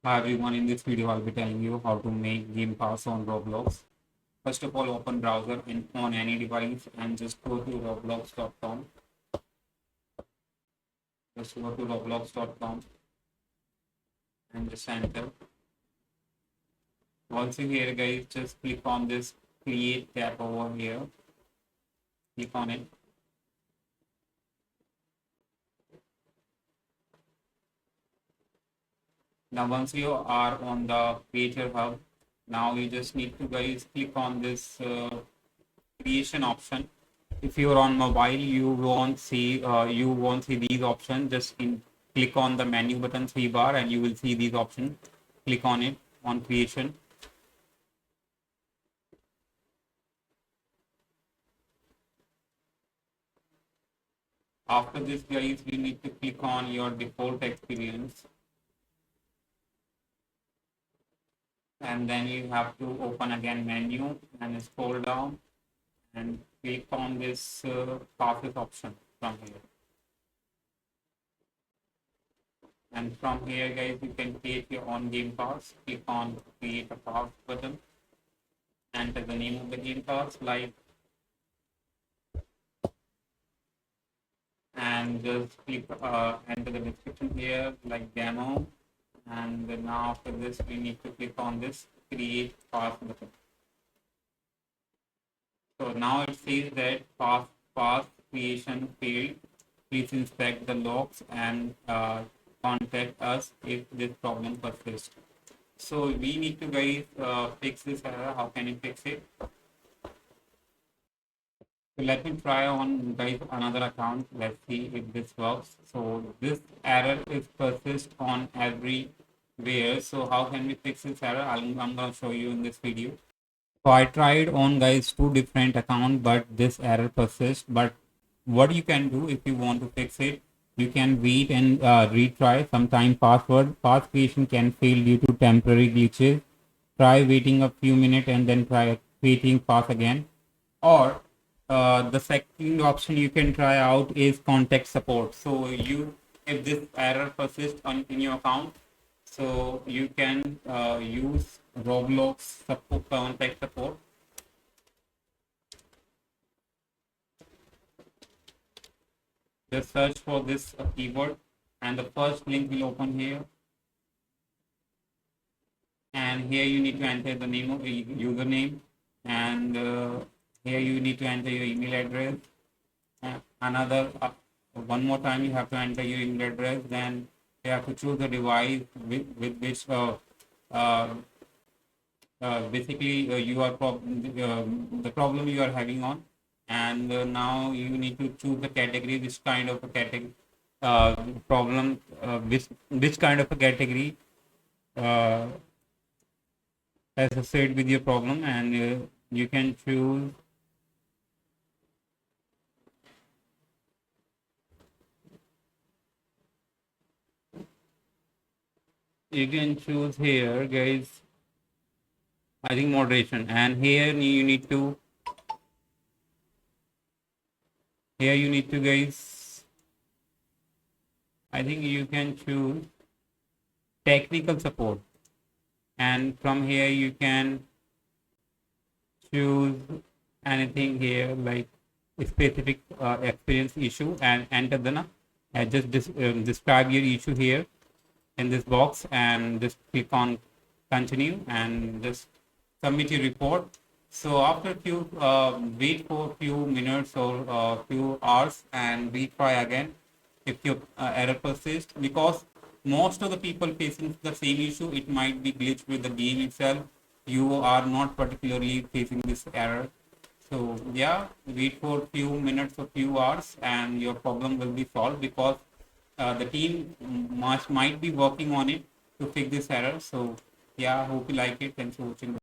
Hi everyone, in this video I'll be telling you how to make game pass on Roblox. First of all, open browser on any device and just go to roblox.com. Just go to roblox.com and just enter. Once you're here guys, just click on this create tab over here. Click on it. Now once you are on the creator hub, now you just need to guys click on this creation option. If you're on mobile, you won't see these options. Click on the menu button 3 bar and you will see these options. Click on it on creation. After this guys, you need to click on your default experience, and then you have to open again menu and scroll down and click on this passes option from here. And from here guys, you can create your own game pass. Click on create a pass button, enter the name of the game pass like, and just click enter the description here like demo, and then now after this we need to click on this create pass button. So now it says that pass creation failed. Please inspect the logs and contact us if this problem persists. So we need to guys fix this error. How can you fix it? So let me try on guys another account. Let's see if this works. So this error is persist on everywhere. So how can we fix this error? I'm going to show you in this video. So I tried on guys 2 different accounts, but this error persists. But what you can do if you want to fix it, you can wait and retry. Sometime pass creation can fail due to temporary glitches. Try waiting a few minutes and then try creating pass again. Or the second option you can try out is contact support. So if this error persists in your account, so you can use Roblox support, contact support. Just search for this keyword and the first link will open here. And here you need to enter the name of the username, and here you need to enter your email address. One more time you have to enter your email address. Then you have to choose the device with which basically you are the problem you are having on, and now you need to choose the category, which kind of a category problem, which kind of a category associated with your problem, and you can choose here guys, I think moderation, and here you need to guys, I think you can choose technical support, and from here you can choose anything here like specific experience issue and enter the just describe your issue here in this box and just click on continue and just submit your report. So after few wait for a few minutes or few hours and retry again if your error persists, because most of the people facing the same issue, it might be glitch with the game itself. You are not particularly facing this error. So yeah, wait for a few minutes or few hours and your problem will be solved, because the team might be working on it to fix this error. So yeah, hope you like it. Thanks for watching.